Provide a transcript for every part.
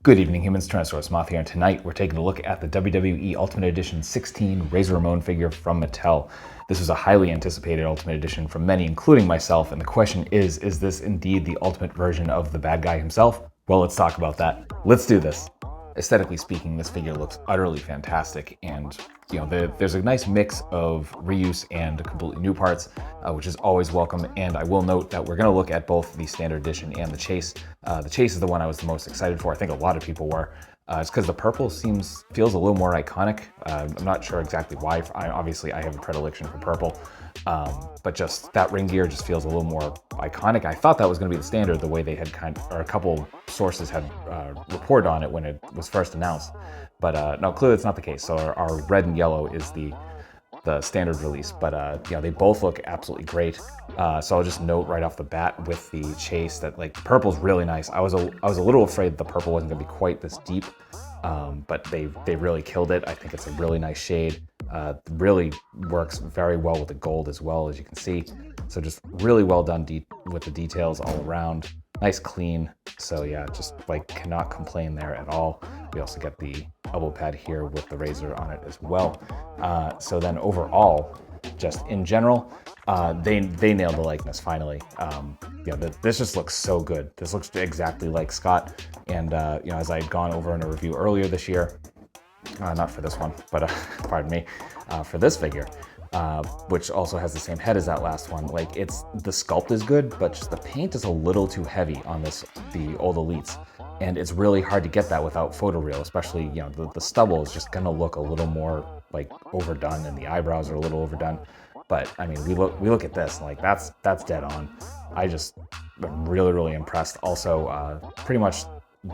Good evening, humans. Tyrannosaurusmoth here, and tonight we're taking a look at the WWE Ultimate Edition 16 Razor Ramon figure from Mattel. This was a highly anticipated Ultimate Edition from many, including myself, and the question is this indeed the ultimate version of the bad guy himself? Well, let's talk about that. Let's do this. Aesthetically speaking, this figure looks utterly fantastic, and there's a nice mix of reuse and completely new parts, which is always welcome. And I will note that we're going to look at both the standard edition and the chase. The chase is the one I was the most excited for. I think a lot of people were. It's because the purple feels a little more iconic. I'm not sure exactly why. Obviously, I have a predilection for purple, but just that ring gear just feels a little more iconic. I thought that was going to be the standard, the way they had a couple sources had reported on it when it was first announced. But no, clearly it's not the case. So our red and yellow is the standard release, but they both look absolutely great. So I'll just note right off the bat with the chase that the purple's really nice. I was a little afraid the purple wasn't gonna be quite this deep, but they really killed it. I think it's a really nice shade. Really works very well with the gold as well, as you can see. So just really well done with the details all around. Nice clean. So yeah, just cannot complain there at all. We also get the elbow pad here with the razor on it as well. So then overall, just in general, they nailed the likeness finally. This just looks so good. This looks exactly like Scott. And as I had gone over in a review earlier this year, not for this one, but pardon me, for this figure, which also has the same head as that last one. The sculpt is good, but just the paint is a little too heavy on the old Elites. And it's really hard to get that without photoreal, especially, the stubble is just gonna look a little more overdone, and the eyebrows are a little overdone. But I mean, we look at this, that's dead on. I'm really impressed. Also, pretty much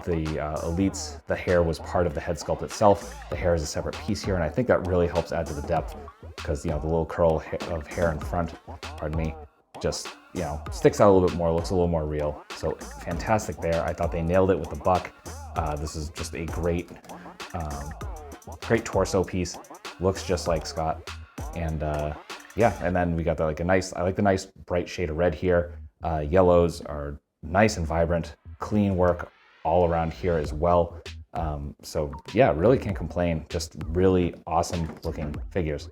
the Elites, the hair was part of the head sculpt itself. The hair is a separate piece here, and I think that really helps add to the depth, because the little curl of hair in front, pardon me, just sticks out a little bit more, looks a little more real. So fantastic there. I thought they nailed it with the buck. This is just a great torso piece. Looks just like Scott. And and then we got I like the nice bright shade of red here. Yellows are nice and vibrant. Clean work all around here as well. So yeah, really can't complain. Just really awesome looking figures.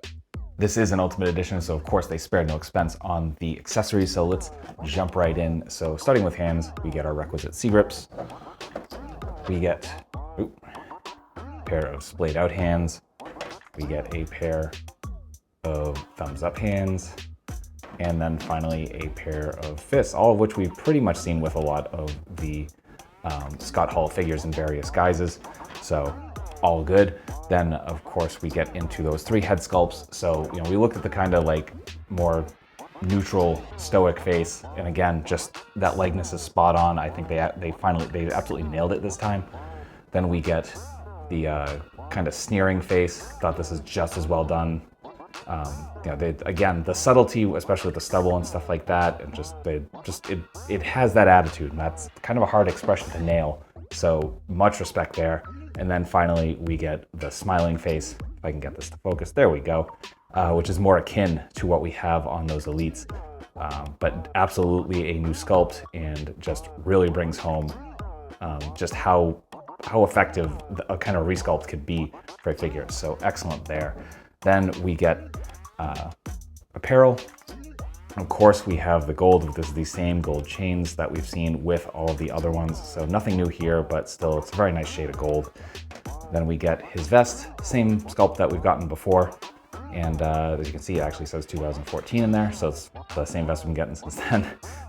This is an Ultimate Edition, so of course they spared no expense on the accessories, so let's jump right in. So starting with hands, we get our requisite C-grips. We get a pair of splayed out hands. We get a pair of thumbs up hands. And then finally a pair of fists, all of which we've pretty much seen with a lot of the Scott Hall figures in various guises. So all good. Then of course we get into those 3 head sculpts. So we looked at the kind of more neutral stoic face, and again, just that likeness is spot on. I think they absolutely nailed it this time. Then we get the kind of sneering face. Thought this is just as well done. The subtlety, especially with the stubble and stuff like that, and it has that attitude, and that's kind of a hard expression to nail. So much respect there. And then finally, we get the smiling face. If I can get this to focus, there we go, which is more akin to what we have on those Elites. But absolutely a new sculpt, and just really brings home just how effective a kind of resculpt could be for a figure. So excellent there. Then we get apparel. Of course, we have the gold. This is the same gold chains that we've seen with all of the other ones. So nothing new here, but still, it's a very nice shade of gold. Then we get his vest, same sculpt that we've gotten before. And as you can see, it actually says 2014 in there. So it's the same vest we've been getting since then.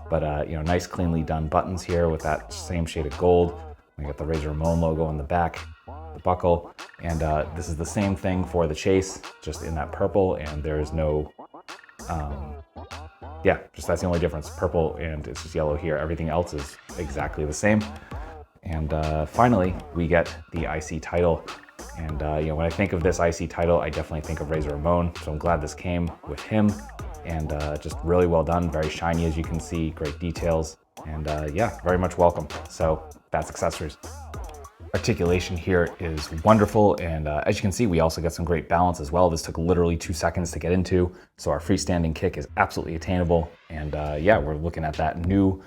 But nice cleanly done buttons here with that same shade of gold. We got the Razor Ramon logo on the back, the buckle. And this is the same thing for the chase, just in that purple, and there's no, that's the only difference. Purple, and it's just yellow here. Everything else is exactly the same. And finally, we get the IC title. And when I think of this IC title, I definitely think of Razor Ramon. So I'm glad this came with him. And just really well done, very shiny as you can see, great details. And very much welcome. So that's accessories. Articulation here is wonderful, and as you can see, we also get some great balance as well. This took literally 2 seconds to get into, so our freestanding kick is absolutely attainable. And we're looking at that new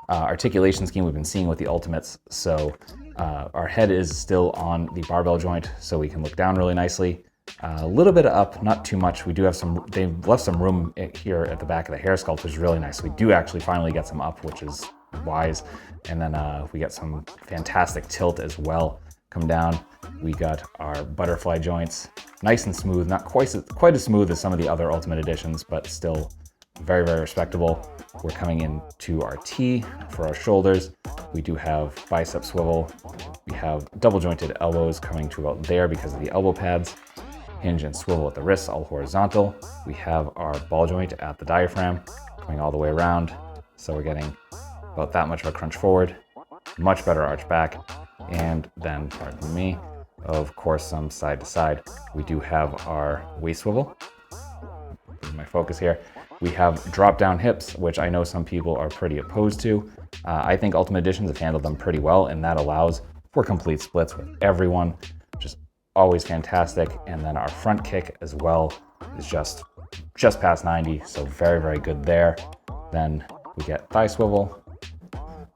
articulation scheme we've been seeing with the Ultimates. So Our head is still on the barbell joint, so we can look down really nicely. A little bit up, not too much. We do have they've left some room here at the back of the hair sculpt, which is really nice. We do actually finally get some up, which is wise. And then we get some fantastic tilt as well. Come down, we got our butterfly joints, nice and smooth, not quite as smooth as some of the other Ultimate Editions, but still very, very respectable. We're coming into our T for our shoulders. We do have bicep swivel. We have double jointed elbows coming to about there because of the elbow pads. Hinge and swivel at the wrists, all horizontal. We have our ball joint at the diaphragm coming all the way around. So we're getting about that much of a crunch forward, much better arch back. And then, pardon me, of course, some side to side. We do have our waist swivel. My focus here. We have drop down hips, which I know some people are pretty opposed to. I think Ultimate Editions have handled them pretty well, and that allows for complete splits with everyone. Just always fantastic. And then our front kick as well is just past 90, so very, very good there. Then we get thigh swivel,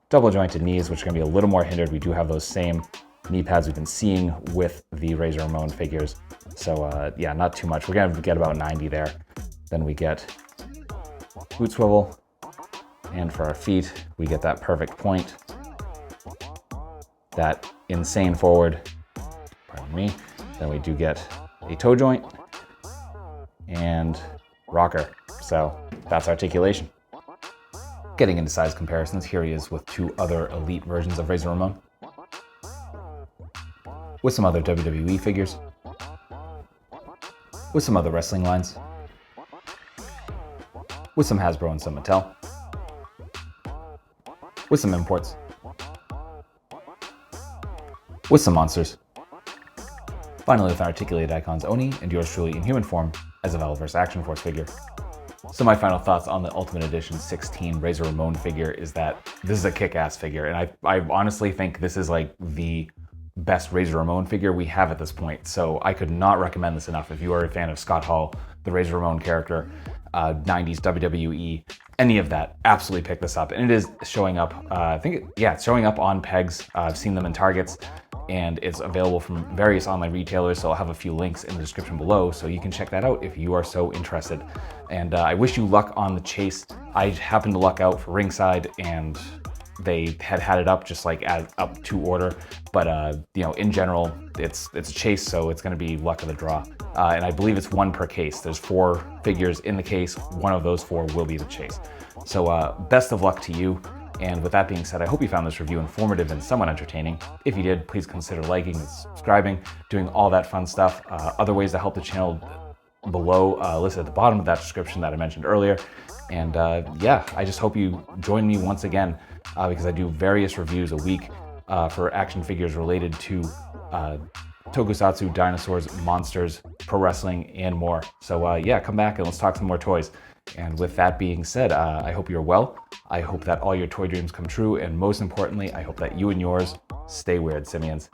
double jointed knees, which are gonna be a little more hindered. We do have those same knee pads we've been seeing with the Razor Ramon figures. So yeah, not too much. We're gonna get about 90 there. Then we get boot swivel, and for our feet, we get that perfect point, that insane forward, pardon me. Then we do get a toe joint and rocker. So that's articulation. Getting into size comparisons, here he is with two other elite versions of Razor Ramon, with some other WWE figures, with some other wrestling lines, with some Hasbro and some Mattel, with some imports, with some monsters. Finally, with articulated icons Oni and yours truly in human form as a Valveverse Action Force figure. So my final thoughts on the Ultimate Edition 16 Razor Ramon figure is that this is a kick-ass figure, and I honestly think this is like the best Razor Ramon figure we have at this point. So I could not recommend this enough. If you are a fan of Scott Hall, the Razor Ramon character, 90s WWE, any of that, absolutely pick this up. And it is showing up, it's showing up on pegs. I've seen them in Targets, and it's available from various online retailers, so I'll have a few links in the description below, so you can check that out if you are so interested. And I wish you luck on the chase. I happened to luck out for ringside, and they had it up just like up to order, but you know, in general, it's a chase, so it's going to be luck of the draw. And I believe it's one per case. There's 4 figures in the case. One of those 4 will be the chase. So best of luck to you. And with that being said, I hope you found this review informative and somewhat entertaining. If you did, please consider liking and subscribing, doing all that fun stuff. Other ways to help the channel below, listed at the bottom of that description that I mentioned earlier. And yeah, I just hope you join me once again, because I do various reviews a week for action figures related to tokusatsu, dinosaurs, monsters, pro wrestling, and more. So yeah, come back and let's talk some more toys. And with that being said, I hope you're well. I hope that all your toy dreams come true. And most importantly, I hope that you and yours stay weird, simians.